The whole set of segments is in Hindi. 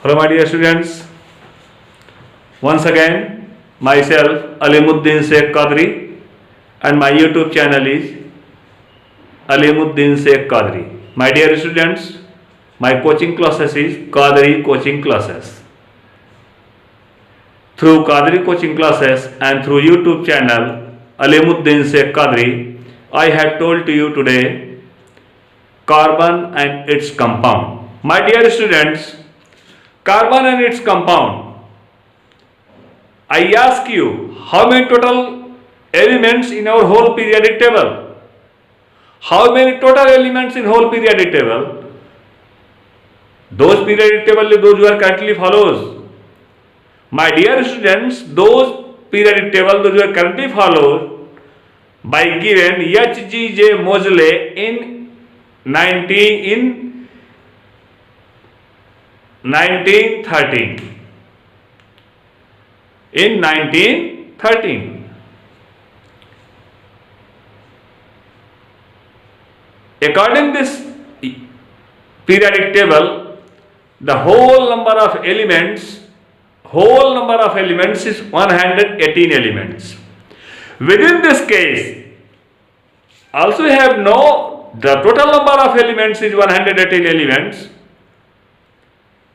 Hello, my dear students. Once again, myself Alimuddin Sheikh Qadri, and my YouTube channel is Alimuddin Sheikh Qadri. My dear students, my coaching classes is Qadri Coaching Classes. Through Qadri Coaching Classes and through YouTube channel Alimuddin Sheikh Qadri, I have told to you today carbon and its compound. My dear students, carbon and its compound. I ask you, how many total elements in our whole periodic table? How many total elements in whole periodic table? Those periodic table, those who are currently follows. My dear students, those periodic table, those who are currently followed by given H.G.J. Moseley in 1913. In 1913. According to this periodic table, the whole number of elements is 118 elements. Within this case, also we have the total number of elements is 118 elements.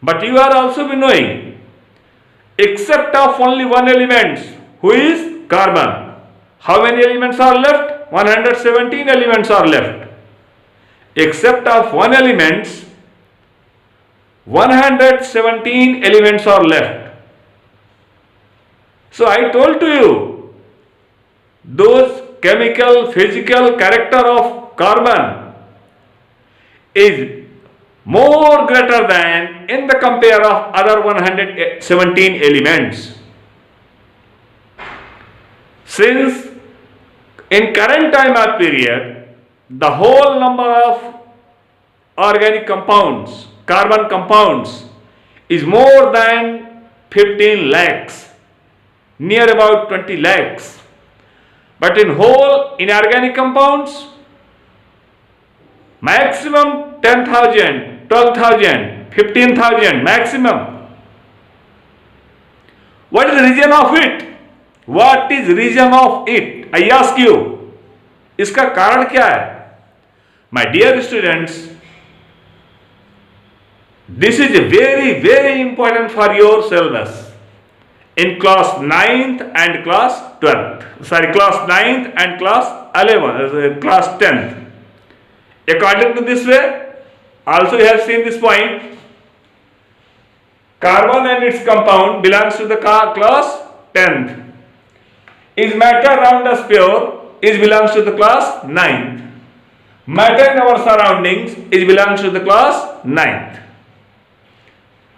But you are also be knowing, except of only one element, who is carbon. How many elements are left? 117 elements are left. Except of one element, 117 elements are left. So I told to you, those chemical, physical character of carbon is more greater than in the compare of other 117 elements. Since in current time of period, the whole number of organic compounds, carbon compounds, is more than 15 lakhs, near about 20 lakhs. But in whole inorganic compounds, maximum 10,000, 12,000, 15,000 maximum. What is the reason of it? What is reason of it? I ask you. इसका कारण क्या है? My dear students, this is very, very important for your syllabus. In class 9th and class 12th. Class 9th and class 11th, class 10th. According to this way, also you have seen this point, carbon and its compound belongs to the class 10th. Is matter around us pure? Is belongs to the class 9th. Matter in our surroundings is belongs to the class 9th.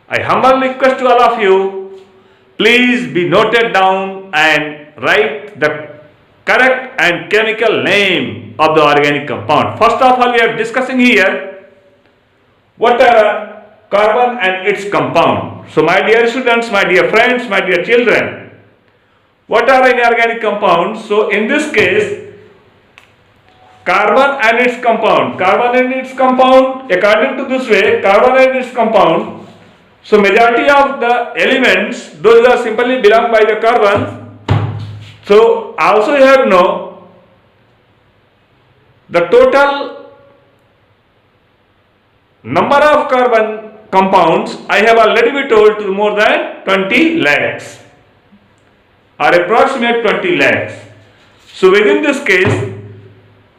I humbly request to all of you, please be noted down and write the correct and chemical name of the organic compound. First of all, we are discussing here what are carbon and its compound. So my dear students, my dear friends, my dear children, what are inorganic compounds? So in this case, carbon and its compound. Carbon and its compound, according to this way, carbon and its compound. So majority of the elements, those are simply belong by the carbon. So also you have the total number of carbon compounds I have already been told to more than 20 lakhs or approximate 20 lakhs. So within this case,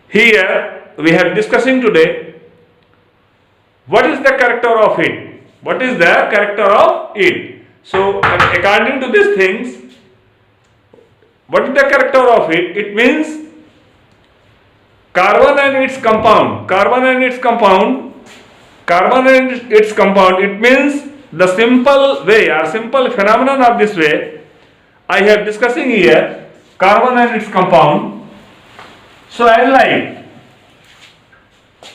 here we are discussing today what is the character of it. What is the character of it? So according to these things, what is the character of it? It means carbon and its compound. Carbon and its compound. Carbon and its compound. It means the simple way or simple phenomenon of this way I have discussing here, carbon and its compound. So as like,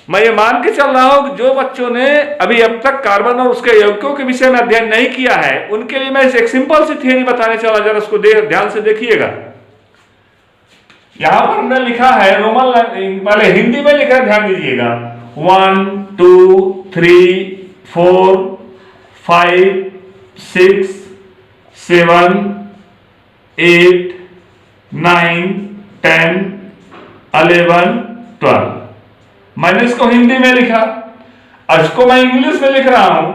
मैं ये मान के चल रहा हूं कि जो बच्चों ने अभी अब तक कार्बन और उसके यौगिकों के विषय में अध्ययन नहीं किया है, उनके लिए मैं एक सिंपल सी थियरी बताने चला, जरा उसको ध्यान से देखिएगा। यहां पर हमने लिखा है रोमन, पहले हिंदी में लिखा है, ध्यान दीजिएगा। 1 2 3 4 5 6 7 8 9 10 11 12। मैंने इसको हिंदी में लिखा, इसको मैं इंग्लिश में लिख रहा हूं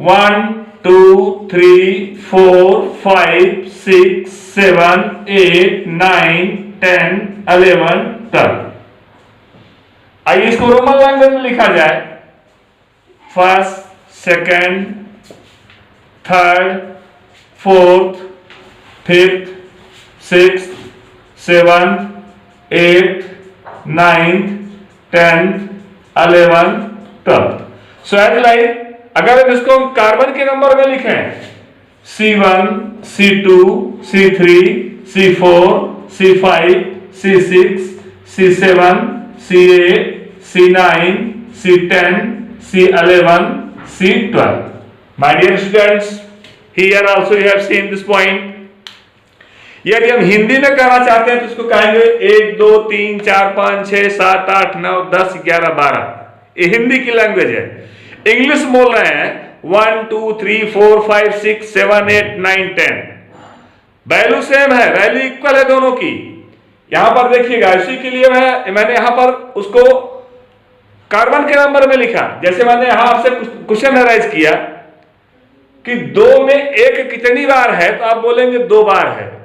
1 2 3 4 5 6 7 8 9 10 11 12। आइए इसको रोमन लैंग्वेज में लिखा जाए, first second third fourth fifth sixth seventh eighth ninth tenth 11 12। So as like अगर हम इसको कार्बन के नंबर में लिखें C1 C2 C3 C4 C5 C6 C7 C8 C9 C10 C11 C12। My dear students, here also you have seen this point. यदि हम हिंदी में कहना चाहते हैं तो इसको कहेंगे 1 2 3 4 5 6 7 8 9 10 11 12। ये हिंदी की लैंग्वेज है। इंग्लिश बोल रहे हैं 1 2 3 4 5 6 7 8 9 10। वैल्यू सेम है, वैल्यू इक्वल है दोनों की। यहां पर देखिएगा, इसी के लिए मैंने यहां पर उसको कार्बन के नंबर में लिखा। जैसे मैंने यहां आपसे क्वेश्चन अराइज किया कि 2 में 1 कितनी बार है, तो आप बोलेंगे 2 बार है।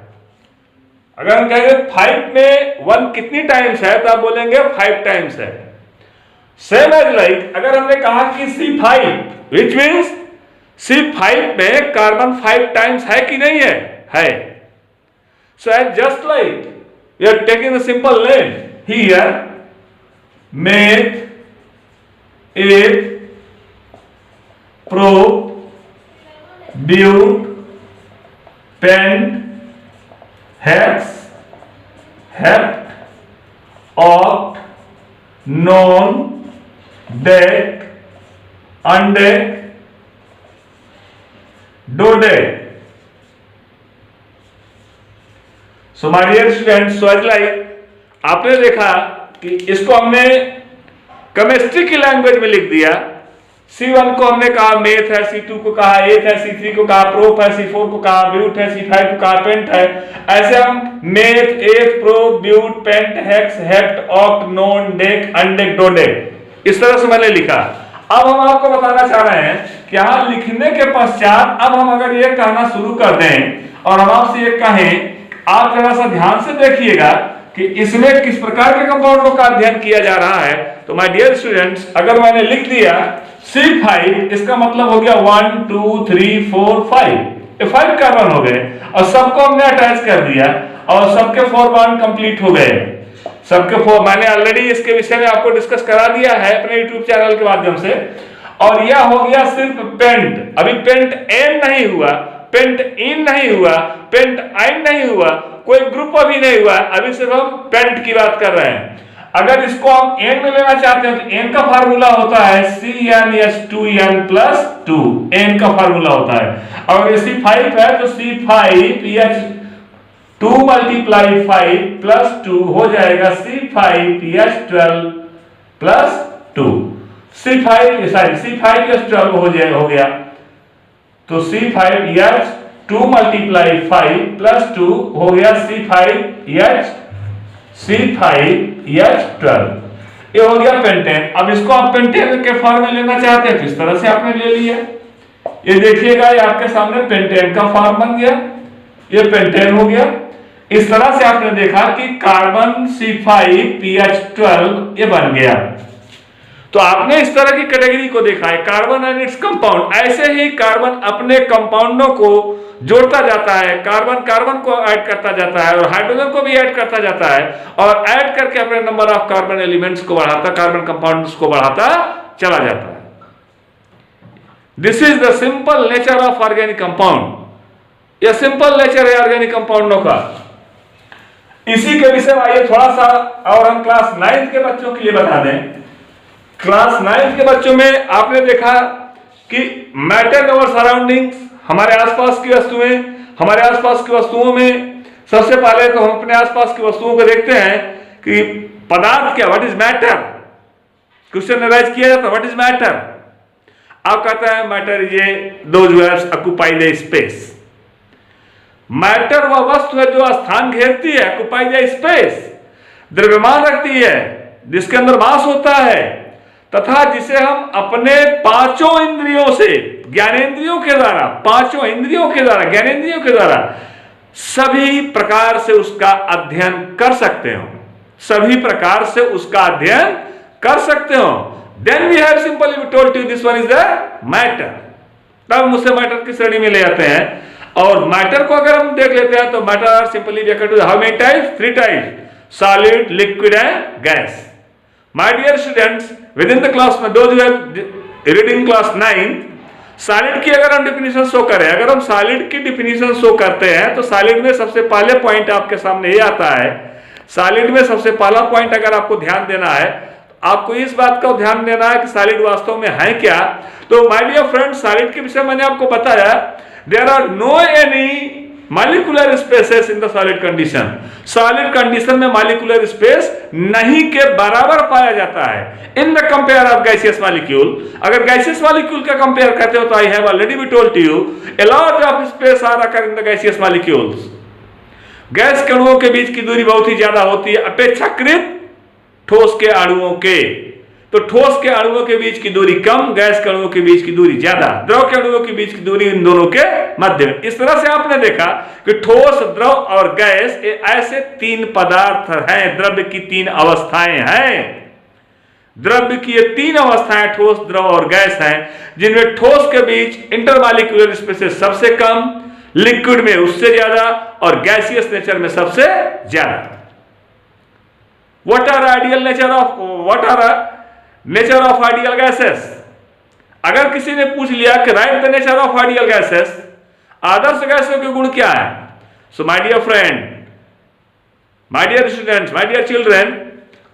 अगर हम कहेंगे 5 में 1 कितनी टाइम्स है, तो आप बोलेंगे 5 टाइम्स है। सेम एज लाइक अगर हमने कहा कि C5 विच मीन्स C5 में कार्बन 5 टाइम्स है कि नहीं है। So as just like we are taking a simple name here, meth, eth, prop, but, pent, hex, hept, oct, non, dec, undec, dodec। So my dear students, so like आपने देखा कि इसको हमने केमिस्ट्री की लैंग्वेज में लिख दिया। C1 को हमने कहा मेथ है, C2 को कहा एथ है, C3 को कहा प्रोप है, C4 को कहा ब्यूट है, C5 को कहा पेंट है। ऐसे हम meth eth prop but pent hex hept oct non dec undec dodec इस तरह से मैंने लिखा। अब हम आपको बताना चाह रहे हैं कि यहां लिखने के पश्चात अब हम अगर ये कहना शुरू कर दें और हम आपसे ये कहें, आप जरा सा ध्यान से देखिएगा कि इसमें किस प्रकार के कंपाउंडों का अध्ययन किया जा रहा है। तो माय डियर स्टूडेंट्स, अगर मैंने लिख दिया C5, इसका मतलब हो गया 1 2 3 4 5, ये 5 कार्बन हो गए और सबको हमने अटैच कर दिया और सबके 4 बॉन्ड कंप्लीट हो गए। सबके 4 मैंने ऑलरेडी इसके विषय में आपको डिस्कस करा दिया है अपने यूट्यूब चैनल के माध्यम से। और यह हो गया सिर्फ पेंट। अभी पेंट एन नहीं हुआ, पेंट इन नहीं हुआ, पेंट आइन नहीं हुआ, कोई ग्रुप अभी नहीं हुआ। अभी सिर्फ हम पेंट की बात कर रहे हैं। अगर इसको हम एन में लेना चाहते हैं तो एन का फार्मूला होता है CnH2n+2, एन का फार्मूला होता है। अगर ये C5 है तो C5H2 × 5 + 2 हो जाएगा C5PH12+2। C5H12 हो गया तो C5H2 × 5 + 2 हो गया C5H12। ये हो गया पेंटेन। अब इसको आप पेंटेन के फॉर्म में लेना चाहते हैं तो इस तरह से आपने ले लिया। ये देखिएगा, ये आपके सामने पेंटेन का फॉर्म बन गया, ये पेंटेन हो गया। इस तरह से आपने देखा कि कार्बन C5PH12 ये बन गया। तो आपने इस तरह की कैटेगरी को देखा है, कार्बन एंड इट्स कंपाउंड। ऐसे ही कार्बन अपने कंपाउंडों को जोड़ता जाता है, कार्बन कार्बन को ऐड करता जाता है और हाइड्रोजन को भी ऐड करता जाता है और ऐड करके अपने नंबर ऑफ कार्बन एलिमेंट्स को बढ़ाता, कार्बन कंपाउंड्स को बढ़ाता चला जाता है। This is the simple nature of organic compound. यह सिंपल नेचर है ऑर्गेनिक कंपाउंडों का। इसी के विषय में आइए थोड़ा सा और हम क्लास 9th के बच्चों के लिए बता दें। क्लास 9th के बच्चों में आपने देखा कि मैटर और सराउंडिंग्स, हमारे आसपास की वस्तुएं, हमारे आसपास की वस्तुओं में सबसे पहले तो हम अपने आसपास की वस्तुओं को देखते हैं कि पदार्थ क्या, what is matter. Question arise किया जाता है व्हाट इज मैटर। आप कहते हैं matter is a those where occupy the space. Matter वह वस्तु है जो स्थान घेरती है, ऑक्यूपाई द स्पेस, द्रव्यमान रखती है, जिसके अंदर मास होता है, तथा जिसे हम अपने पांचों इंद्रियों से, ज्ञानेंद्रियों के द्वारा, पांचों इंद्रियों के द्वारा, ज्ञानेंद्रियों के द्वारा सभी प्रकार से उसका अध्ययन कर सकते हो, सभी प्रकार से उसका अध्ययन कर सकते हो। Then we have simply told you this one is the matter. तब हम उसे मैटर की श्रेणी में ले जाते हैं। और मैटर को अगर हम देख लेते हैं तो matter are simply to how many types, 3 types, solid, liquid and gas. My dear students, within the class में दोज रीडिंग क्लास 9, सॉलिड की अगर हम डिफिनीशन शो करें, अगर हम सॉलिड की डिफिनीशन शो करते हैं तो सॉलिड में सबसे पहले पॉइंट आपके सामने ये आता है। सॉलिड में सबसे पहला पॉइंट अगर आपको ध्यान देना है, आपको इस बात का ध्यान देना है कि सॉलिड वास्तव में है क्या। तो माय डियर फ्रेंड्स, सॉलिड के विषय मैंने आपको बताया, there are no any molecular spaces in the solid condition. Solid condition में मॉलिक्यूलर स्पेस नहीं के बराबर पाया जाता है in the compare of gaseous molecule. अगर गैसियस मॉलिक्यूल का कंपेयर करते हो तो I have already be told to you a lot of space are occur in the gaseous molecules. Gas के अणुओं के बीच की दूरी बहुत ही ज्यादा होती है अपेक्षाकृत ठोस के अणुओं के। तो ठोस के अणुओं के बीच की दूरी कम, गैस के अणुओं के बीच की दूरी ज्यादा, द्रव के अणुओं के बीच की दूरी इन दोनों के मध्य में। इस तरह से आपने देखा कि ठोस, द्रव और गैस ये ऐसे 3 पदार्थ हैं, द्रव्य की 3 अवस्थाएं हैं। द्रव्य की ये 3 अवस्थाएं ठोस, द्रव और गैस हैं, जिनमें ठोस के बीच इंटरमॉलिक्यूलर स्पेसेस सबसे कम, लिक्विड में उससे ज्यादा और गैसियस नेचर में सबसे ज्यादा। What are ideal nature of ideal gases? अगर किसी ने पूछ लिया कि write the nature of ideal gases, आदर्श गैसों के गुण क्या है? So my dear friend, my dear students, my dear children,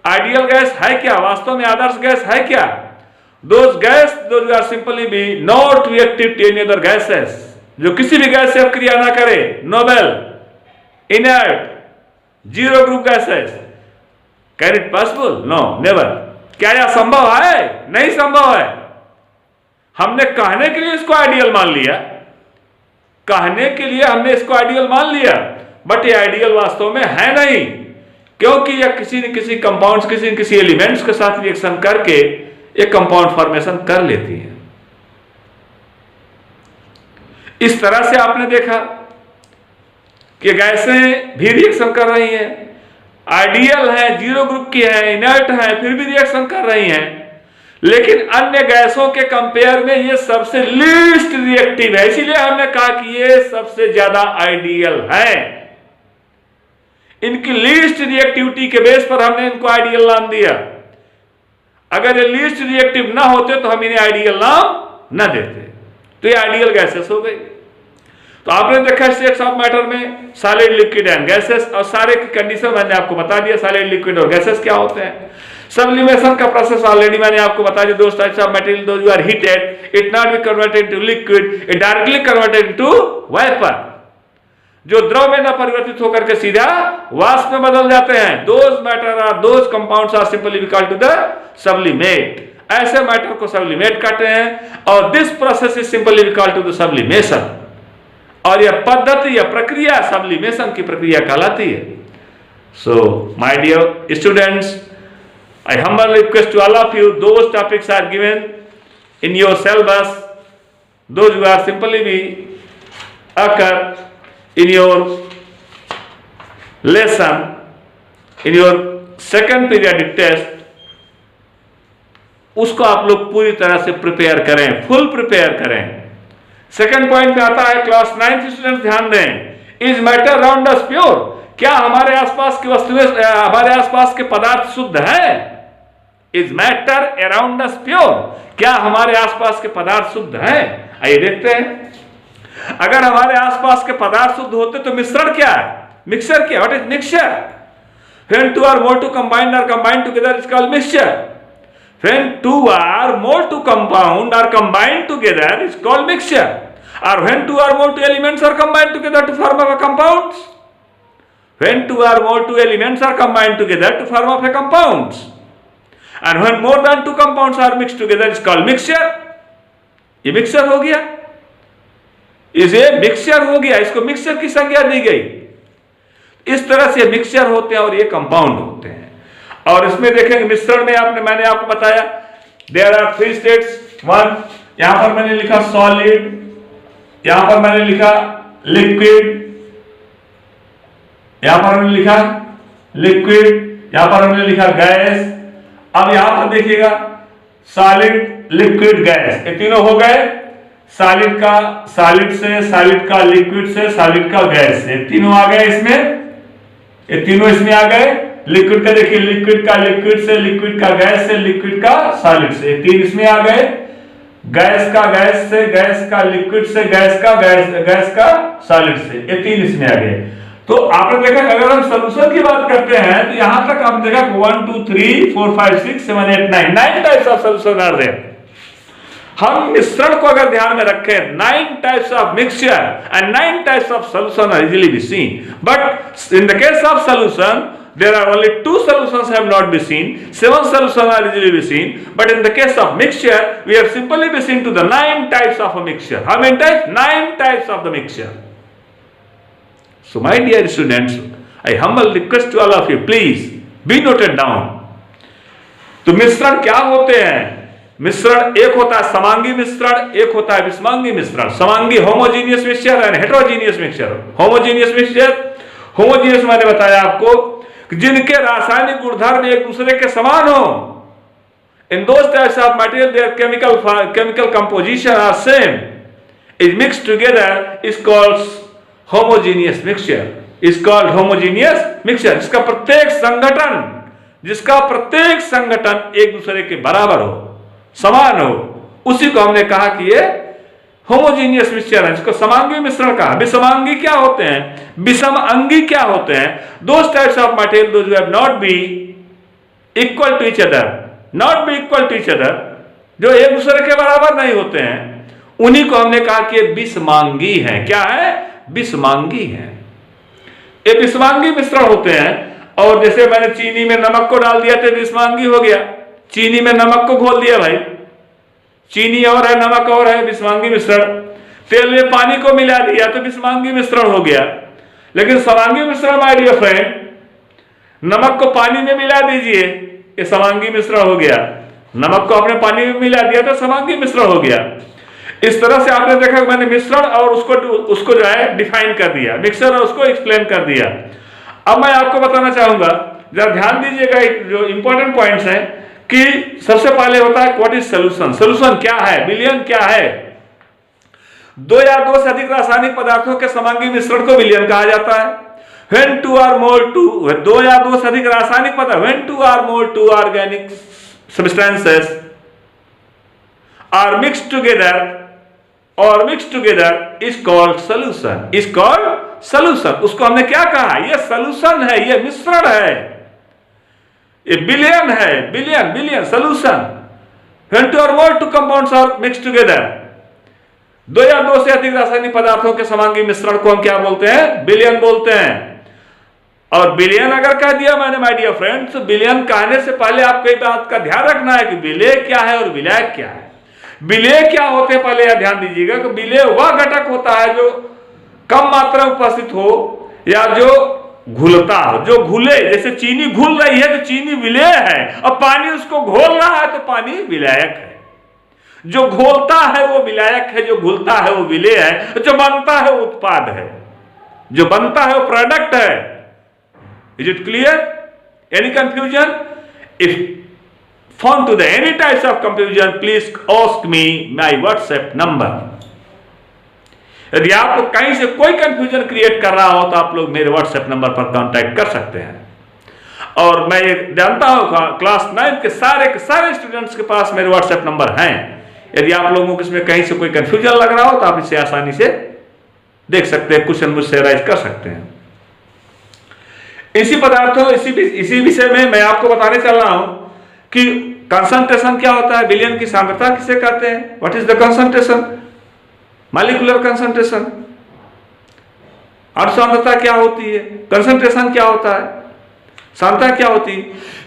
ideal gas है क्या? वास्तव में आदर्श गैस है क्या? Those gas those are simply be not reactive to any other gases, जो किसी भी गैस से अब क्रिया ना करे, Nobel, inert, zero group gases. Can it possible? No, never. क्या यह संभव है? नहीं संभव है। हमने कहने के लिए इसको आइडियल मान लिया, कहने के लिए हमने इसको आइडियल मान लिया, बट ये आइडियल वास्तव में है नहीं, क्योंकि यह किसी न किसी कंपाउंड्स, किसी न किसी एलिमेंट्स के साथ रिएक्शन करके एक कंपाउंड फॉर्मेशन कर लेती है। इस तरह से आपने देखा कि गैसें भी रिएक्शन कर रही हैं, आइडियल है, जीरो ग्रुप की है, इनर्ट है, फिर भी रिएक्शन कर रही हैं। लेकिन अन्य गैसों के कंपेयर में ये सबसे लीस्ट रिएक्टिव है, इसीलिए हमने कहा कि ये सबसे ज्यादा आइडियल है। इनकी लीस्ट रिएक्टिविटी के बेस पर हमने इनको आइडियल नाम दिया। अगर ये लीस्ट रिएक्टिव ना होते तो हम इन्हें आइडियल नाम ना देते। तो ये आइडियल गैसेस हो गई। तो आपने देखा स्टेट्स ऑफ मैटर में सॉलिड, लिक्विड एंड गैसेस, और सारे की कंडीशन मैंने आपको बता दिया, सॉलिड, लिक्विड और गैसेस क्या होते हैं। सब्लिमेशन का प्रोसेस ऑलरेडी मैंने आपको बता दिया। 2 types of material, those are heated, it not be converted to liquid, it directly converted to vapour. जो द्रव में न परिवर्तित होकर के सीधा वाष्प में बदल जाते हैं, those matter are, those compounds are simply we called to the sublimate. ऐसे मैटर को सब्लिमेट कहते हैं, और this process is simply we called to the sublimation. और यह पद्धति या प्रक्रिया सब्लिमेशन की प्रक्रिया कहलाती है। So my dear students, I humbly request to all of you, those topics are given in your syllabus, those who are simply be occur in your lesson, in your second periodic test, उसको आप लोग पूरी तरह से प्रिपेयर करें, फुल प्रिपेयर करें। सेकंड पॉइंट पे आता है क्लास 9 स्टूडेंट्स ध्यान दें, is matter around us pure? क्या हमारे आसपास की वस्तुएं, हमारे आसपास के पदार्थ शुद्ध है? Is matter around us pure? क्या हमारे आसपास के पदार्थ शुद्ध हैं? आइए देखते हैं। अगर हमारे आसपास के पदार्थ शुद्ध होते तो मिश्रण क्या है? मिक्सचर क्या? What is mixture? When two or more two combined are combined together is called mixture. When 2 or more to compound are combined together is called mixture. Or when 2 or more two elements are combined together to form a compound. When 2 or more two elements are combined together to form a compound. And when more than 2 compounds are mixed together is called mixture. ये मिक्सचर हो गया, इसे मिक्सचर हो गया, इसको मिक्सचर की संज्ञा दी गई। इस तरह से मिक्सचर होते हैं और ये कंपाउंड होते हैं। और इसमें देखेंगे मिश्रण में मैंने आपको बताया देयर आर 3 स्टेट्स। 1, यहां पर मैंने लिखा सॉलिड, यहां पर मैंने लिखा लिक्विड, यहां पर मैंने लिखा लिक्विड, यहां पर हमने लिखा गैस। अब यहां पर देखिएगा सॉलिड, लिक्विड, गैस, ये तीनों हो गए। सॉलिड का सॉलिड से, सॉलिड का लिक्विड से, सॉलिड का गैस से, तीनों आ गए इसमें, ये तीनों इसमें आ गए। लिक्विड का देखिए लिक्विड का लिक्विड से, लिक्विड का गैस से, लिक्विड का सॉलिड से, 3 इसमें आ गए। गैस का गैस से, गैस का लिक्विड से, गैस का सॉलिड से, ये 3 इसमें आ गए। तो आपने देखा अगर हम सॉल्यूशन की बात करते हैं तो यहां तक हम देखा 1 2 3 4 5 6 7 8 9 types of solution are there. हम मिश्रण को अगर ध्यान में रखें, 9 types of mixture and 9 types of solution are easily be seen. But in the case of solution, there are only 2 solutions have not been seen. 7 solutions are easily be seen. But in the case of mixture, we have simply been seen to the 9 types of a mixture. How many types? 9 types of the mixture. So my dear students, I humble request to all of you, please be noted down. तो मिश्रण क्या होते हैं? मिश्रण एक होता है समांगी मिश्रण, एक होता है विषमांगी मिश्रण। समांगी homogeneous mixture and heterogeneous mixture. Homogeneous mixture, homogeneous मैंने बताया आपको कि जिनके रासायनिक गुणधर्म एक दूसरे के समान हो। In those types of material their chemical composition are same is mixed together is called homogeneous mixture, is called homogeneous mixture. जिसका प्रत्येक संगठन एक दूसरे के बराबर हो, समान हो, उसी को हमने कहा कि ये होमोजीनियस मिक्सचर है, जिसको समांगी मिश्रण कहा। विषमांगी क्या होते हैं? विषम अंगी क्या होते हैं? Those types of material those who have not be equal to each other, not be equal to each other, जो एक दूसरे के बराबर नहीं होते हैं, उन्हीं को हमने कहा कि विषमांगी है। क्या है? विषमांगी है। ये विषमांगी मिश्रण होते हैं। और जैसे मैंने चीनी में नमक को डाल दिया तो विषमांगी हो गया। चीनी में नमक को घोल दिया भाई, चीनी और है नमक और है, विषमांगी मिश्रण। तेल में पानी को मिला दिया तो विषमांगी मिश्रण हो गया। लेकिन समांगी मिश्रण माय डियर फ्रेंड, नमक को पानी में मिला दीजिए, ये समांगी मिश्रण हो गया। नमक को आपने पानी में मिला दिया तो समांगी मिश्रण हो गया। इस तरह से आपने देखा मैंने मिश्रण और उसको जो है डिफाइन कर दिया, मिक्सर और उसको एक्सप्लेन कर दिया। अब मैं आपको बताना चाहूंगा, जरा ध्यान दीजिएगा, जो इंपॉर्टेंट पॉइंट्स हैं कि सबसे पहले होता है व्हाट इज सॉल्यूशन। सॉल्यूशन क्या है? विलयन क्या है? 2 या 2 से अधिक रासायनिक पदार्थों के समांगी मिश्रण को विलयन कहा जाता है। When 2 or more 2 या 2 से अधिक रासायनिक पदार्थ, when 2 or more 2 organic substances are mixed together is called solution, is called solution। उसको हमने क्या कहा? ये सॉल्यूशन है, ये मिश्रण है, ये विलयन है, विलयन solution. When 2 or more 2 compounds are mixed together, 2 या 2 से अधिक रासायनिक पदार्थों के समांगी मिश्रण को हम क्या बोलते हैं? विलयन बोलते हैं। और विलयन अगर कह दिया मैंने माय डियर फ्रेंड्स, विलयन कहने से पहले आपको एक बात का ध्यान रखना है कि विलेय क्या है और विलायक क्या है। विलेय क्या होते हैं पहले यह ध्यान दीजिएगा कि विलेय वह घटक होता है जो कम मात्रा में उपस्थित हो या जो घुलता हो, जो घुले। जैसे चीनी घुल रही है तो चीनी विलेय है, और पानी उसको घोल रहा है तो पानी विलायक है। जो घोलता है वो विलायक है, जो घुलता है वो विलेय है, जो बनता है वो उत्पाद है, जो बनता है वो प्रोडक्ट है। Is it clear? Any confusion? If found to the any types of confusion, please ask me my WhatsApp number। यदि आपको कहीं से कोई कंफ्यूजन क्रिएट कर रहा हो तो आप लोग मेरे व्हाट्सएप नंबर पर कांटेक्ट कर सकते हैं। और मैं जानता हूं क्लास 9 के सारे स्टूडेंट्स के पास मेरे व्हाट्सएप नंबर हैं। यदि आप लोगों को इसमें कहीं से कोई कंफ्यूजन लग रहा हो तो आप इसे आसानी से देख सकते हैं, क्वेश्चन मुझसे राइज कर सकते हैं। इसी पदार्थों इसी विषय में मैं आपको बताने चल रहा हूं कि कंसंट्रेशन क्या होता है, विलयन की सांद्रता किसे कहते हैं, what is the concentration, molecular concentration. और सांद्रता क्या होती है, कंसंट्रेशन क्या होता है, सांद्रता क्या होती है?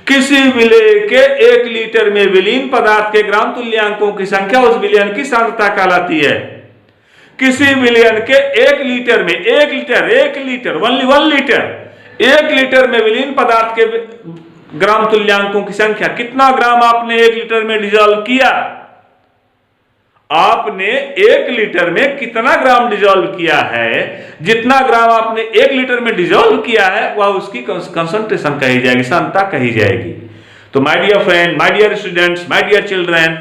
किसी विलेय के 1 लीटर में विलीन पदार्थ के ग्राम तुल्यांकों की संख्या उस विलयन की सांद्रता कहलाती है। किसी विलयन के 1 लीटर में 1 लीटर 1 लीटर में विलीन पदार्थ के ग्राम तुल्यांकों की संख्या, कितना ग्राम आपने 1 लीटर में डिजोल्व किया, आपने 1 लीटर में कितना ग्राम डिजोल्व किया है, जितना ग्राम आपने 1 लीटर में डिजोल्व किया है वह उसकी कंसंट्रेशन कही जाएगी, सांद्रता कही जाएगी। तो my dear friend, my dear students, my dear children,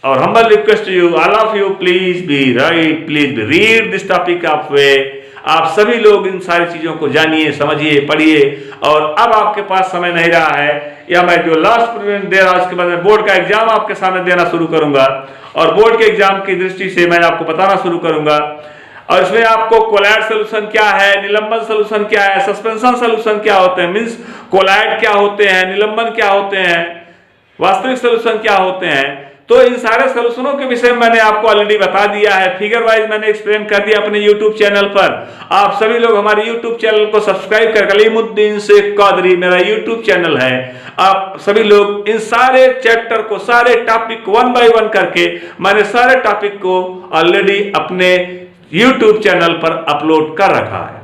और humble request to you, all of you, please be read this topic of way. आप सभी लोग इन सारी चीजों को जानिए, समझिए, पढ़िए। और अब आपके पास समय नहीं रहा है, या मैं जो लास्ट प्रिलिमिनरी दे रहा हूं उसके बाद मैं बोर्ड का एग्जाम आपके सामने देना शुरू करूंगा, और बोर्ड के एग्जाम की दृष्टि से मैं आपको बताना शुरू करूंगा। और इसमें आपको कोलॉइड सोल्यूशन क्या है, निलंबन सोल्यूशन क्या है, सस्पेंशन सोल्यूशन क्या होते हैं, मींस कोलॉइड क्या होते हैं, निलंबन क्या होते हैं, वास्तविक सोल्यूशन क्या होते हैं। तो इन सारे सोल्यूशनों के विषय में मैंने आपको ऑलरेडी बता दिया है, फिगर वाइज मैंने एक्सप्लेन कर दिया अपने YouTube चैनल पर। आप सभी लोग हमारे YouTube चैनल को सब्सक्राइब कर, अलीमुद्दीन शेख कादरी मेरा YouTube चैनल है। आप सभी लोग इन सारे चैप्टर को, सारे टॉपिक 1 बाय 1 करके मैंने सारे टॉपिक को ऑलरेडी अपने YouTube चैनल पर अपलोड कर रखा है।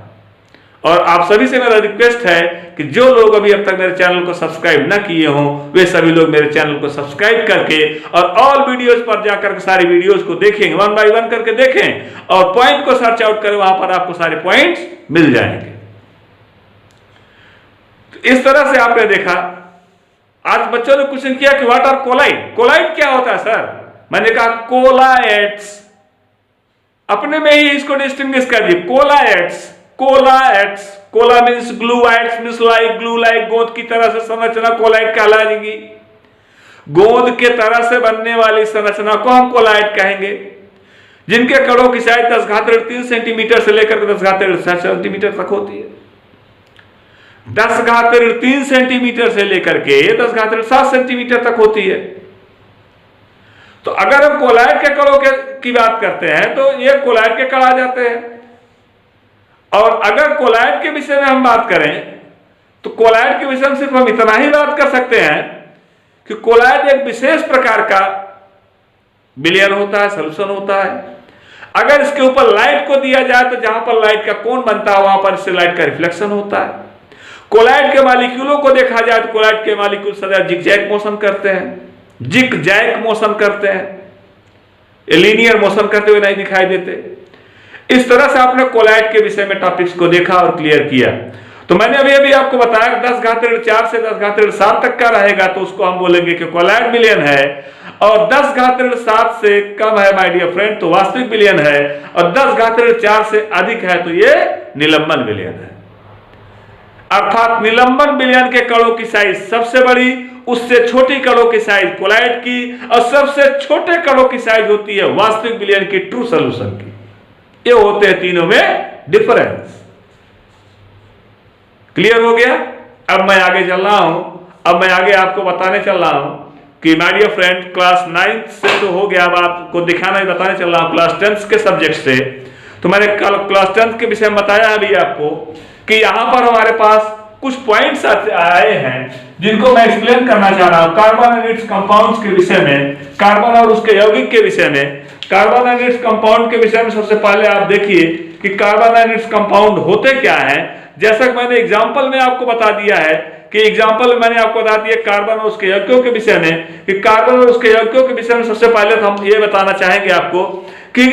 और आप सभी से मेरा रिक्वेस्ट है कि जो लोग अभी अब तक मेरे चैनल को सब्सक्राइब ना किए हों, वे सभी लोग मेरे चैनल को सब्सक्राइब करके और ऑल वीडियोस पर जाकर के सारी वीडियोस को देखें, 1 बाय 1 करके देखें, और पॉइंट को सर्च आउट करें, वहां पर आपको सारे पॉइंट्स मिल जाएंगे। तो इस तरह से आपने देखा, आज बच्चों ने क्वेश्चन किया कि व्हाट आर कोलाइड। कोलाइड क्या होता है सर? मैंने कहा कोलाइड्स, अपने में ही इसको डिस्टिंग्विश कर दिए, colloids. Colloids, colla means glueoids, means like, glue like, गोंद की तरह से संरचना कोलाइड कहलाएगी। गोंद के तरह से बनने वाली संरचना को हम कोलाइड कहेंगे, जिनके कणों की साइज 10⁻³ सेंटीमीटर से लेकर 10⁻³ सेंटीमीटर तक होती है। 10⁻³ सेंटीमीटर से लेकर के 10⁻7 सेंटीमीटर तक होती है। तो अगर हम कोलाइड के कणों की बात करते हैं तो ये कोलाइड के कण आ जाते हैं। और अगर कोलाइड के विषय में हम बात करें तो कोलाइड के विषय में सिर्फ हम इतना ही बात कर सकते हैं कि कोलाइड एक विशेष प्रकार का विलयन होता है, सॉल्यूशन होता है। अगर इसके ऊपर लाइट को दिया जाए तो जहां पर लाइट का कोन बनता है वहां पर इससे लाइट का रिफ्लेक्शन होता है। कोलाइड के मॉलिक्यूलों को देखा जाए तो कोलाइड के मॉलिक्यूल सदैव जिगजैग मोशन करते हैं, जिगजैग मोशन करते हैं, लीनियर मोशन करते हुए नहीं दिखाई देते। इस तरह से आपने कोलाइड के विषय में टॉपिक्स को देखा और क्लियर किया। तो मैंने अभी आपको बताया 10⁻⁴ से 10⁻7 तक का रहेगा तो उसको हम बोलेंगे कि कोलाइड विलयन है, और 10⁻7 से कम है माय डियर फ्रेंड तो वास्तविक विलयन है, और 10⁻4 से अधिक है तो ये निलंबन विलयन है। अर्थात निलंबन विलयन के कणों की साइज सबसे बड़ी, उससे छोटी कणों की साइज कोलाइड की, और सबसे छोटे कणों की साइज होती है वास्तविक विलयन की, ट्रू सॉल्यूशन की। ये होते हैं तीनों में डिफरेंस। क्लियर हो गया? अब मैं आगे चल रहा हूं, अब मैं आगे आपको बताने चल रहा हूं कि माय डियर फ्रेंड क्लास 9 से तो हो गया, अब आपको दिखाना ही बताने चल रहा हूं क्लास 10 के सब्जेक्ट से। तो मैंने कल क्लास 10 के विषय में बताया अभी आपको कि यहां पर हमारे पास कुछ पॉइंट्स आए हैं जिनको मैं एक्सप्लेन करना चाह रहा हूं कार्बन एंड इट्स कंपाउंड्स के विषय में, कार्बन और उसके यौगिक के विषय में। कार्बन एंड इट्स कंपाउंड के विषय में सबसे पहले आप देखिए कि कार्बन एंड इट्स कंपाउंड होते क्या हैं। जैसा कि मैंने एग्जांपल में आपको बता दिया है कि एग्जांपल में मैंने आपको बता दिया कार्बन और उसके यौगिकों के विषय में, कि कार्बन और उसके यौगिकों के विषय में सबसे पहले तो हम ये बताना चाहेंगे आपको कि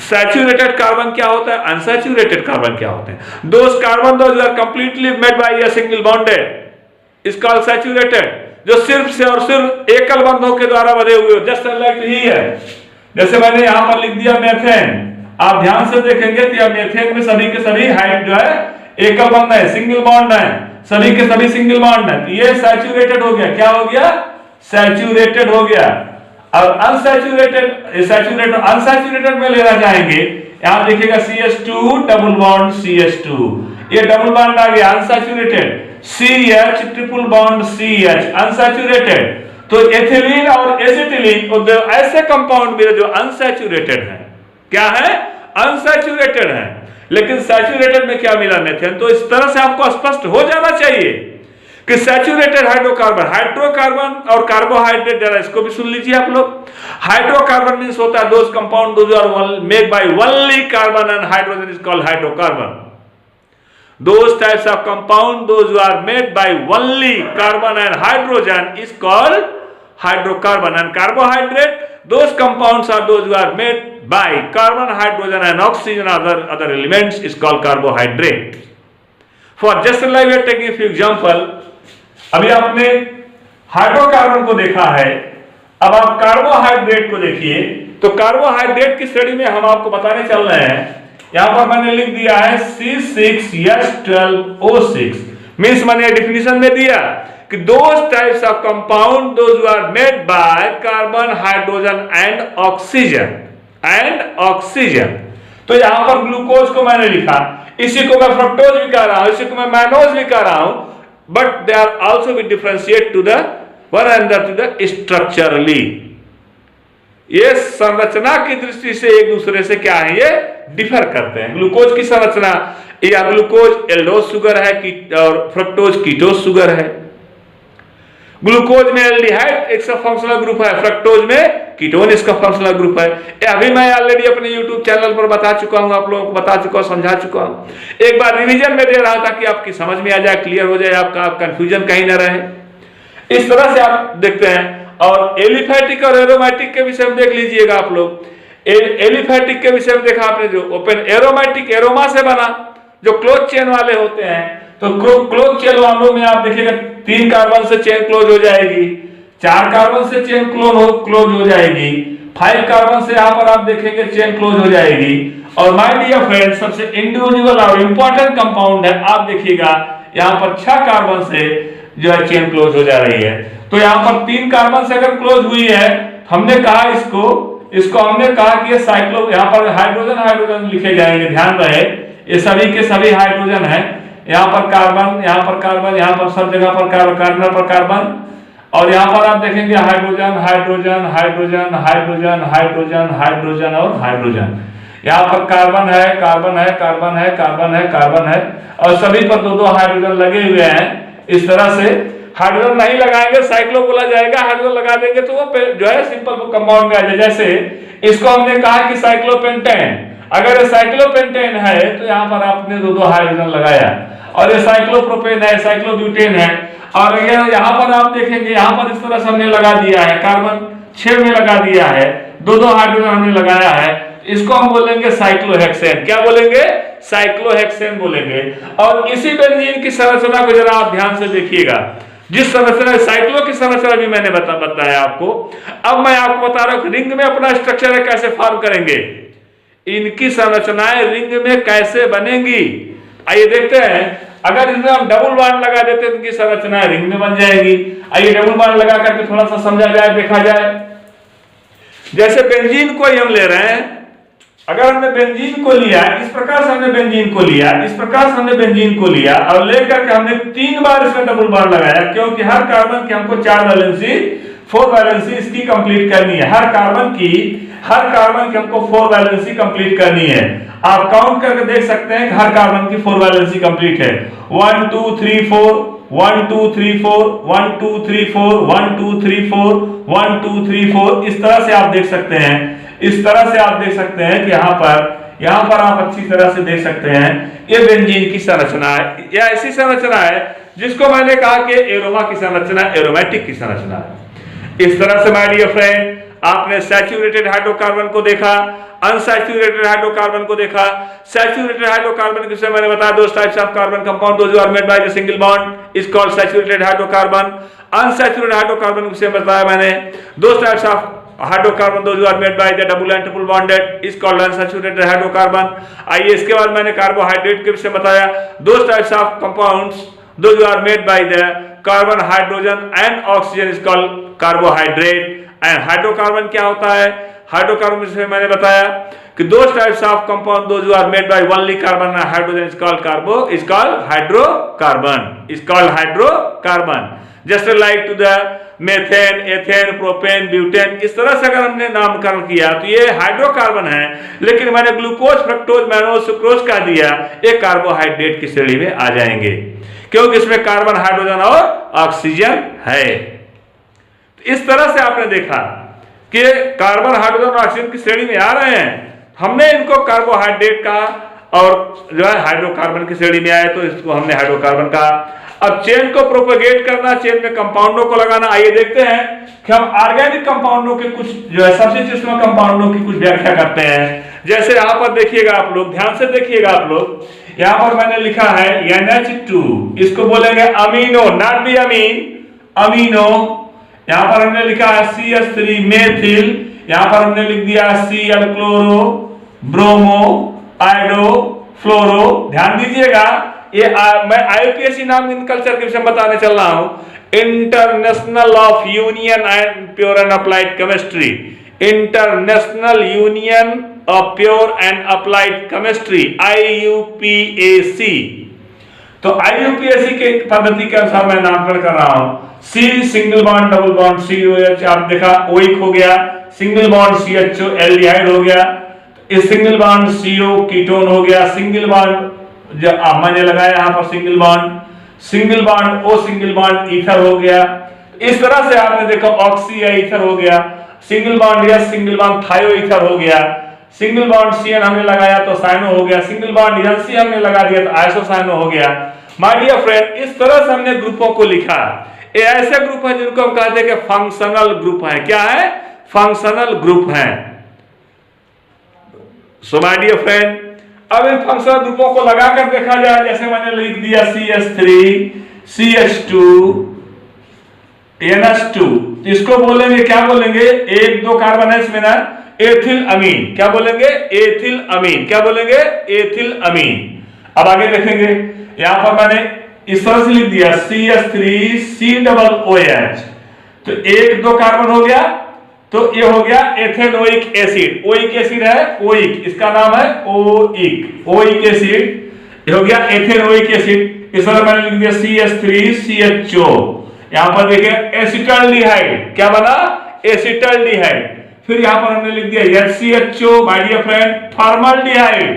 सैचुरेटेड कार्बन क्या होता है, अनसैचुरेटेड कार्बन क्या होते हैं। Those carbon those are completely made by a single bonded is called saturated, जो सिर्फ से और सिर्फ एकल बंधों के द्वारा बंधे हुए हो, जस्ट लाइक ही है। जैसे मैंने यहां पर लिख दिया मेथेन, आप ध्यान से देखेंगे तो मेथेन में सभी के सभी हाइट जो है एकल बंध है, सिंगल बॉन्ड है, सभी के सभी सिंगल बॉन्ड है। तो ये सैचुरेटेड हो गया, क्या हो गया? सैचुरेटेड हो गया। और अनसैचुरेटेड में लेना चाहेंगे, यहां देखिएगा CH2 डबल बॉन्ड CH2, ये डबल बॉन्ड आ गया unsaturated, CH triple bond CH unsaturated. तो एथिलीन और एसिटिलीन ऐसे कंपाउंड में जो अनसैचुरेटेड है, क्या है? अनसैचुरेटेड है। लेकिन सैचुरेटेड में क्या मिला? मेथेन। तो इस तरह से आपको स्पष्ट हो जाना चाहिए कि सैचुरेटेड हाइड्रोकार्बन, हाइड्रोकार्बन और कार्बोहाइड्रेट, जरा इसको भी सुन लीजिए आप लोग। हाइड्रोकार्बन मींस होता है those compound those are made by only carbon and hydrogen is called hydrocarbon. Those types of compound those who are made by only carbon and hydrogen is called hydrocarbon, and carbohydrate, those compounds are those who are made by carbon, hydrogen and oxygen, other elements is called carbohydrate. For just like we are taking a few example, अभी आपने हाइड्रोकार्बन को देखा है, अब आप कार्बोहाइड्रेट को देखिए। तो कार्बोहाइड्रेट की श्रेणी में हम आपको बताने चल रहे हैं, यहां पर मैंने लिख दिया है C6H12O6, मींस मैंने डिफिनेशन में दिया कि those types of compound those are made by carbon, hydrogen and oxygen. तो यहां पर ग्लूकोज को मैंने लिखा, इसी को मैं फ्रक्टोज भी कह रहा हूं, इसी को मैं मैनोज भी कह रहा हूं, but they are also be differentiate to the one under to the structurally. ये संरचना की दृष्टि से एक दूसरे से क्या है, ये डिफर करते हैं। ग्लूकोज की संरचना, या ग्लूकोज एल्डोज शुगर है और फ्रक्टोज कीटोज शुगर है। ग्लूकोज में एल्डिहाइड इसका फंक्शनल ग्रुप है, फ्रक्टोज में कीटोन इसका फंक्शनल ग्रुप है। अभी मैं ऑलरेडी अपने यूट्यूब चैनल पर बता चुका हूं, आप लोगों को बता चुका हूं, समझा चुका हूं। एक बार रिवीजन में दे रहा था कि आपकी समझ में आ जाए, क्लियर हो जाए, आपका कंफ्यूजन कहीं ना रहे। इस तरह से आप देखते हैं। और एलिफैटिक और एरोमेटिक के विषय में देख लीजिएगा आप लोग। एलिफैटिक के विषय में देखा आपने, जो ओपन एरोमेटिक एरोमा से बना, जो क्लोज चेन वाले होते हैं। तो क्लोज चेन वालों में आप देखिएगा 3 कार्बन से चेन क्लोज हो जाएगी, 4 कार्बन से चेन क्लोज हो जाएगी, 5 कार्बन से यहां पर आप देखेंगे चेन क्लोज हो जाएगी। और माय डियर फ्रेंड्स, सबसे इंडिविजुअल और इंपॉर्टेंट कंपाउंड है, आप देखिएगा यहां पर 6 कार्बन से जो है चेन क्लोज हो जा रही है। तो यहां पर 3 कार्बन से अगर क्लोज हुई है, हमने कहा इसको हमने कहा कि ये साइक्लो, यहां पर हाइड्रोजन लिखे जाएंगे, ध्यान रहे ये सभी के सभी हाइड्रोजन है। यहां पर कार्बन, यहां पर कार्बन, यहां पर सब जगह पर कार्बन पर कार्बन, और यहां पर आप देखेंगे hydrogen hydrogen hydrogen hydrogen hydrogen hydrogen और हाइड्रोजन। यहां पर कार्बन है, कार्बन है, कार्बन है, कार्बन है, कार्बन है, और सभी पर 2-2 हाइड्रोजन लगे हुए हैं। इस तरह से हाइड्रोजन नहीं लगाएंगे साइक्लो बोला जाएगा, हाइड्रोजन लगा देंगे तो वो जो है सिंपल कंपाउंड में आ जाए। जैसे इसको हमने कहा कि साइक्लोपेंटेन, अगर ये साइक्लोपेंटेन है तो यहाँ पर आपने 2-2 हाइड्रोजन लगाया, और ये साइक्लोप्रोपेन है, साइक्लोब्यूटेन है, और यहाँ पर आप देखेंगे यहाँ पर इस तरह से हमने लगा दिया है, कार्बन 6 में लगा दिया है, 2-2 हाइड्रोजन हमने लगाया है। इसको हम बोलेंगे साइक्लोहेक्सेन। क्या बोलेंगे? साइक्लोहेक्सेन बोलेंगे। और इसी बेंजीन की संरचना को जरा आप ध्यान से देखिएगा, जिस संरचना साइक्लो की संरचना भी मैंने बताया आपको। अब मैं आपको बता रहा हूं रिंग में अपना स्ट्रक्चर है कैसे फॉर्म करेंगे, इनकी संरचनाएं रिंग में कैसे बनेंगी। आइए देखते हैं। अगर इसमें हम डबल बॉन्ड लगा देते तो इनकी संरचनाएं रिंग में बन जाएगी। आइए डबल बॉन्ड लगा करके थोड़ा सा समझा जाए, देखा जाए। जैसे बेंजीन को ही हम ले रहे हैं, अगर हमने बेंजीन को लिया, इस प्रकार से हमने बेंजीन को लिया, इस प्रकार से हमने बेंजीन को लिया, और लेकर के हमने 3 बार इसका डबल बॉन्ड लगाया, क्योंकि हर कार्बन की हमको 4 वैलेंसी 4 वैलेंसी इसकी कंप्लीट करनी है। हर कार्बन की हमको 4 वैलेंसी कंप्लीट करनी है। आप काउंट करके देख सकते हैं कि हर कार्बन की 4 वैलेंसी कंप्लीट है। 1 2 3 4 1 2 3 4 1 2 3 4 1 2 3 4 1 2 3 4 इस तरह से आप देख सकते हैं। इस तरह से आप देख सकते हैं कि यहाँ पर आप अच्छी तरह से देख सकते हैं ये बेंजीन की संरचना है। यह ऐसी संरचना है जिसको मैंने कहा कि एरोमा की संरचना, एरोमेटिक की संरचना है। इस तरह से माय डियर फ्रेंड, आपने सैचुरेटेड हाइड्रोकार्बन को देखा, अनसैचुरेटेड हाइड्रोकार्बन को देखा। सैचुरेटेड हाइड्रोकार्बन के विषय मैंने बताया, 2 types of carbon compound, those are made by the single bond is called saturated hydrocarbon. Unsaturated hydrocarbon के विषय में बताया मैंने, 2 types of hydrocarbon those are made by the double and triple bonded is called unsaturated hydrocarbon. आइए इसके बाद मैंने कार्बोहाइड्रेट के विषय में बताया, 2 types of compounds those are made by the carbon, hydrogen and oxygen is called carbohydrate. And hydrocarbon क्या होता है? हाइड्रोकार्बन के विषय में मैंने बताया कि 2 types of compound those are made by only carbon and hydrogen is called hydrocarbon. Just like to the methane, ethane, propane, butane, इस तरह से अगर हमने नामकरण किया तो ये हाइड्रोकार्बन है। लेकिन मैंने ग्लूकोज, फ्रक्टोज, मैनोज, सुक्रोज का दिया, ये कार्बोहाइड्रेट की श्रेणी में आ जाएंगे। क्योंकि इसमें कार्बन, हाइड्रोजन और ऑक्सीजन है। तो इस तरह से आपने देखा कि कार्बन, हाइड्रोजन और ऑक्सीजन की श्रेणी में आ रहे हैं। हमने इनको कार्बोहाइड्रेट का और जो है हाइड्रोकार्बन की श्रेणी में आए तो इसको हमने हाइड्रोकार्बन कहा। अब चेन को प्रोपेगेट करना, चेन में कंपाउंडों को लगाना, आइए देखते हैं कि हम ऑर्गेनिक कंपाउंडों के कुछ जो है सब्स्टिट्यूशनल कंपाउंडों की कुछ व्याख्या करते हैं। जैसे यहां पर देखिएगा आप लोग, ध्यान से देखिएगा आप लोग, यहां पर मैंने लिखा है NH2, इसको बोलेंगे amino, not be amine, amino. यहां पर हमने लिखा है CH3 मेथिल, यहां पर हमने लिख दिया Cl क्लोरो, ब्रोमो, आयोडो, फ्लोरो। ध्यान दीजिएगा, ये मैं IUPAC नाम इन कल्चर के विषय में बताने चल रहा हूं। International of union and pure and applied chemistry, international union of pure and applied chemistry, IUPAC। तो IUPAC के पद्धति के अनुसार मैं नामकरण कर रहा हूं। C single bond double bond COH, आप देखा OIC हो गया, सिंगल बॉन्ड CHO एल्डिहाइड हो गया, इस सिंगल बॉन्ड CO कीटोन हो गया, सिंगल बॉन्ड जो मैंने लगाया यहां पर single bond O single bond ether हो गया। इस तरह से आपने देखा ऑक्सी या ईथर हो गया, single bond S single bond थायो ईथर हो गया, सिंगल बॉन्ड CN हमने लगाया तो साइनो हो गया, सिंगल बॉन्ड NC हमने लगा दिया तो आइसोसाइनो हो गया। माय डियर फ्रेंड, इस तरह से हमने ग्रुपों को लिखा। ये ऐसे ग्रुप है जिनको हम कहते हैं कि फंक्शनल ग्रुप है। क्या है? फंक्शनल ग्रुप है। सो माय डियर फ्रेंड, अब इन फंक्शनल ग्रुपों को लगाकर देखा जाए, जैसे मैंने लिख दिया CH3 CH2 NH2, इसको बोलेंगे, क्या बोलेंगे? एक दो कार्बन है इसमें ना, एथिल अमीन। क्या बोलेंगे? एथिल अमीन। क्या बोलेंगे? एथिल अमीन। अब आगे देखेंगे, यहां पर मैंने इस तरह से लिख दिया CH3 COOH, तो एक दो कार्बन हो गया, तो ये हो गया एथेनोइक एसिड। ओइक एसिड है, ओइक, इसका नाम है ओइक एसिड। ये हो गया एथेनोइक एसिड। इस तरह मैंने लिख दिया CH3 CHO। यहां पर देखिए एसिटाल्डिहाइड, क्या बना? एसिटाल्डिहाइड। फिर यहां पर हमने लिख दिया HCHO, my dear friend, formaldehyde,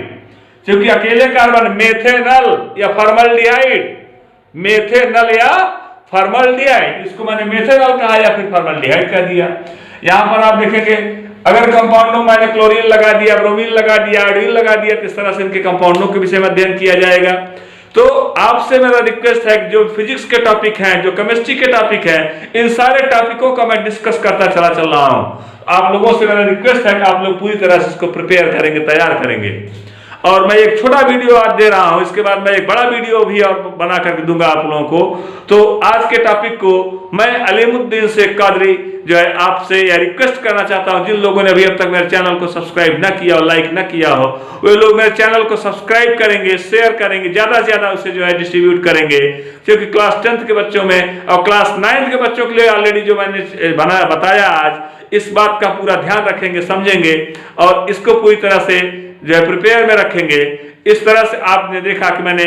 क्योंकि अकेले कार्बन, मेथेनल या फॉर्मल्डिहाइड, मेथेनल या फॉर्मल्डिहाइड, इसको मैंने मेथेनल कहा या फिर फॉर्मल्डिहाइड कह दिया। यहां पर आप देखेंगे, अगर कंपाउंडों मैंने क्लोरीन लगा दिया, ब्रोमीन लगा दिया, आयोडीन लगा दिया, तो इस तरह से इनके कंपाउंडों के विषय में अध्ययन किया जाएगा। तो आपसे मेरा रिक्वेस्ट है कि जो फिजिक्स के टॉपिक हैं, जो केमिस्ट्री के टॉपिक हैं, इन सारे टॉपिकों का मैं डिस्कस करता चल रहा हूं। आप लोगों से मेरा रिक्वेस्ट है कि आप लोग पूरी तरह से इसको प्रिपेयर करेंगे, तैयार करेंगे। और मैं एक छोटा वीडियो आज दे रहा हूं, इसके बाद मैं एक बड़ा वीडियो भी और बना करके दूंगा आप लोगों को। तो आज के टॉपिक को मैं अलीमुद्दीन शेख कादरी जो है आपसे यह रिक्वेस्ट करना चाहता हूं, जिन लोगों ने अभी अब तक मेरे चैनल को सब्सक्राइब न किया हो, लाइक न किया हो, वे लोग मेरे चैनल को सब्सक्राइब करेंगे, शेयर करेंगे, ज्यादा से ज्यादा उसे जो है डिस्ट्रीब्यूट करेंगे, क्योंकि क्लास 10th के बच्चों में और क्लास 9th के बच्चों के लिए ऑलरेडी जो मैंने बताया आज, इस बात का पूरा ध्यान रखेंगे, समझेंगे और इसको पूरी तरह से जो है प्रिपेयर में रखेंगे। इस तरह से आपने देखा कि मैंने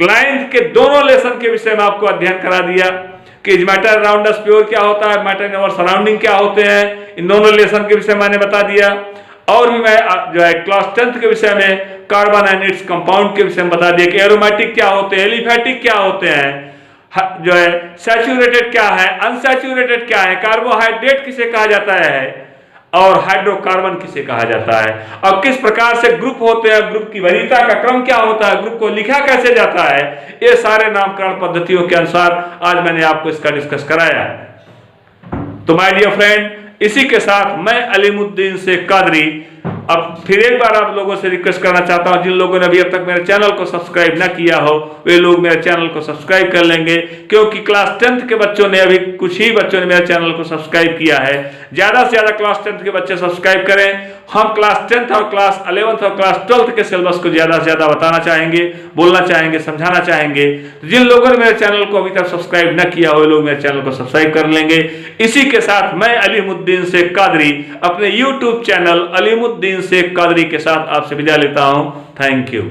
9th के दोनों लेसन के विषय में आपको अध्ययन करा दिया कि मैटर अराउंड अस प्योर क्या होता है, मैटर इन आवर सराउंडिंग क्या होते हैं, इन दोनों लेसन के विषय मैंने बता दिया। और भी मैं जो है क्लास 10th के विषय में कार्बन एंड इट्स कंपाउंड के विषय में बता दिया कि एरोमेटिक क्या होते हैं, एलिफेटिक क्या होते हैं, जो है सैचुरेटेड क्या है, अनसैचुरेटेड क्या है, कार्बोहाइड्रेट किसे कहा जाता है और हाइड्रोकार्बन किसे कहा जाता है, और किस प्रकार से ग्रुप होते हैं, ग्रुप की वरीयता का क्रम क्या होता है, ग्रुप को लिखा कैसे जाता है, ये सारे नामकरण पद्धतियों के अनुसार आज मैंने आपको इसका डिस्कस कराया। तो माय डियर फ्रेंड, इसी के साथ मैं अलीमुद्दीन शेख कादरी अब फिर एक बार आप लोगों से रिक्वेस्ट करना चाहता हूं, जिन लोगों ने अभी अब तक मेरे चैनल को सब्सक्राइब ना किया हो, वे लोग मेरे चैनल को सब्सक्राइब कर लेंगे, क्योंकि क्लास 10th के बच्चों ने, अभी कुछ ही बच्चों ने मेरे चैनल को सब्सक्राइब किया है। ज्यादा से ज्यादा क्लास 10th के बच्चे सब्सक्राइब करें। हम क्लास 10th और क्लास 11th और क्लास 12th के सिलेबस को ज्यादा से ज्यादा बताना चाहेंगे, बोलना चाहेंगे, समझाना चाहेंगे। जिन लोगों ने मेरे चैनल को अभी तक सब्सक्राइब न किया हो, वे लोग मेरे चैनल को सब्सक्राइब कर लेंगे। इसी के साथ मैं अलीमुद्दीन शेख कादरी अपने YouTube चैनल अलीमुद्दीन शेख कादरी के साथ आपसे विदा लेता हूं। Thank you.